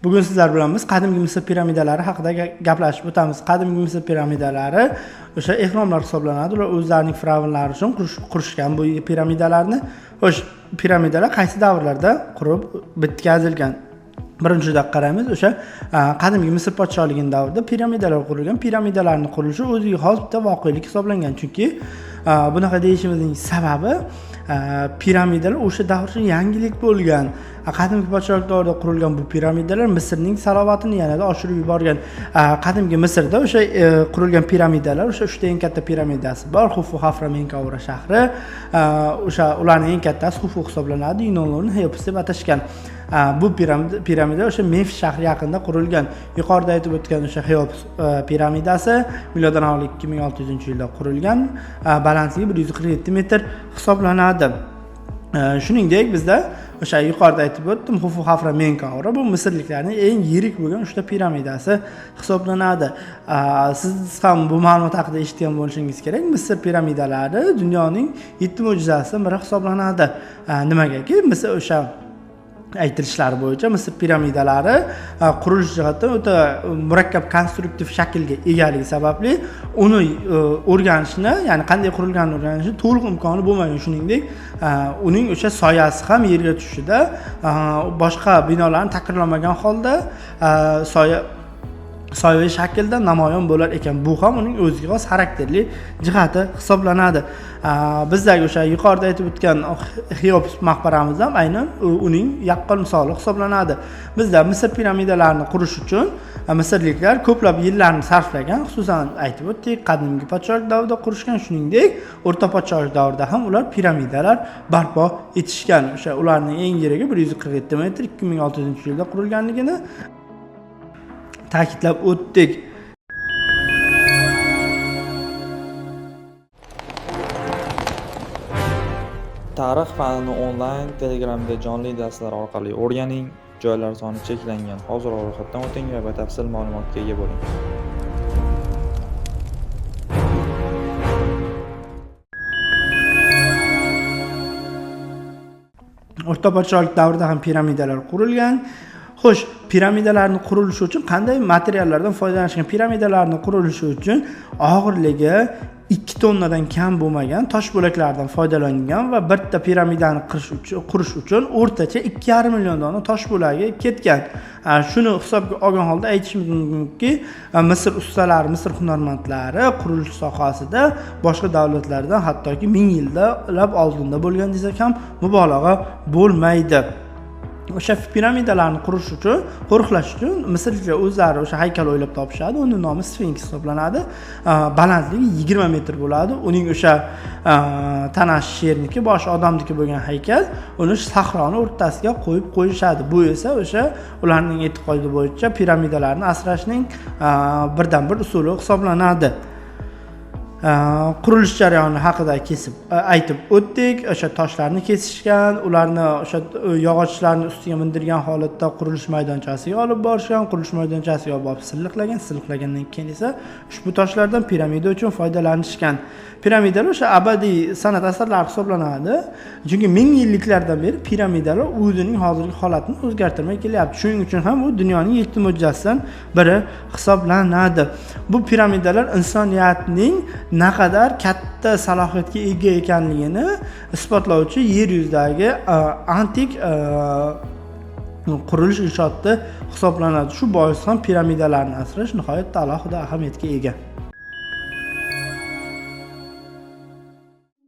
Bugun sizlar bilan biz qadimgi Misr piramidalari haqida gaplashib o'tamiz. Qadimgi Misr piramidalari o'sha ehromlar hisoblanadi. Ular o'zlarining firavnlari uchun qurishgan bu piramidalarni. Xo'sh, piramidalar qaysi davrlarda qurib bitkazilgan? Birinchidan qaraymiz, o'sha qadimgi Misr podshohligining davrida piramidalar qurilgan. Piramidalarning qurilishi o'ziga xos bitta voqelik hisoblangan. Chunki bunaqa deyishimizning sababi piramidalar o'sha davr uchun yangilik bo'lgan. Qadimgi podshohlik davrida qurilgan bu piramidalar Misrning salobatini yanada oshirib yuborgan. Qadimgi Misrda o'sha qurilgan piramidalar, o'sha 3 ta eng katta piramidasi bor. Xufu, Xafra, Menkavra shahri. O'sha ularning eng kattasi Xufu hisoblanadi. Yunonlarning Xeops deb atashgan. Bu piramida o'sha Memfis shahri yaqinida qurilgan. Yuqorida aytib o'tgan o'sha Xeops piramidasi miloddan avval 2600-yilda qurilgan. Balandligi 147 metr hisoblanadi. Shuningdek, bizda o'sha yuqorida aytib o'tdim, Xufu, Xafra, Menkavra bu misrliklarning eng yirik bo'lgan 3 ta piramidasi hisoblanadi. Siz ham bu ma'lumot haqida eshitgan bo'lishingiz kerak. Misr piramidalari dunyoning 7 mo'jizasidan biri hisoblanadi. Nimagaki? Misr o'sha aytilishlari bo'yicha Misr piramidalari qurilish jihatdan o'ta murakkab konstruktiv shaklga egaligi sababli uni o'rganishni, ya'ni qanday qurilganini o'rganishni to'liq imkoni bo'lmagan. Shuningdek, uning o'sha soyasi ham yerga tushishida boshqa binolarni takrorlamagan holda soyaviy shaklda namoyon bo'lar ekan. Bu ham uning o'ziga xos xarakterli jihati hisoblanadi. Bizdagi o'sha yuqorida aytib o'tgan Xeops maqbaramiz ham aynan uning yaqqol misoli hisoblanadi. Bizda Misr piramidalarini qurish uchun misrliklar ko'plab yillarni sarflagan. Xususan aytib o'tdik, qadimgi podshohlik davrida qurishgan, shuningdek, o'rta podshohlik davrida ham ular piramidalar barpo etishgan. O'sha ularning eng yirigi 147 metr 2600-yilda qurilganligini ta'kidlab o'tdik. Tarix fanini onlayn Telegramda jonli darslar orqali o'rganing. Joylar soni cheklangan. Hozir ro'yxatdan o'ting va batafsil ma'lumotga ega bo'ling. O'rta podshohlik davrida ham piramidalar qurilgan. Xo'sh, piramidalarning qurilishi uchun qanday materiallardan foydalanishgan? Piramidalarning qurilishi uchun og'irligi 2 tonnadan kam bo'lmagan tosh bo'laklaridan foydalangan va bitta piramidani qurish uchun o'rtacha 2,5 million dona tosh bo'lagi ketgan. Shuni hisobga olgan holda aytishimiz mumkinki, Misr ustalari, Misr hunarmandlari qurilish sohasida boshqa davlatlardan hattoki 1000 yillab oldinda bo'lgan desak ham mubolag'a bo'lmaydi. O'sha piramidalarni qurish uchun, qo'riqlash uchun misrliklar o'zlari o'sha haykal o'ylab topishadi. Uning nomi Sfinks hisoblanadi. Balandligi 20 metr bo'ladi. Uning o'sha tanash sherniki, boshi odamniki bo'lgan haykal, uni sahroning o'rtasiga qo'yib qo'yishadi. Bu esa o'sha ularning e'tiqodi bo'yicha piramidalarni asrashning birdan bir usuli hisoblanadi. Qurilish jarayoni haqida aytib o'tdik. O'sha toshlarni kesishgan, ularni o'sha yog'ochlarni ustiga mindirgan holatda qurilish maydonchasiga olib borishgan, qurilish maydonchasiga olib borib silliqlagandan keyin esa ushbu toshlardan piramida uchun foydalanishgan. Piramidalar o'sha abadiy san'at asarlari hisoblanadi. Chunki 1000 yilliklardan beri piramidalar o'zining hozirgi holatini o'zgartirmay kelyapti. Shuning uchun ham u dunyoning 7 mo'jizasidan biri hisoblanadi. Bu piramidalar insoniyatning naqadar katta salohiyatga ega ekanligini isbotlovchi yer yuzidagi antik qurilish inshooti hisoblanadi. Shu bois ham piramidalarni asrash nihoyatda alohida ahamiyatga ega.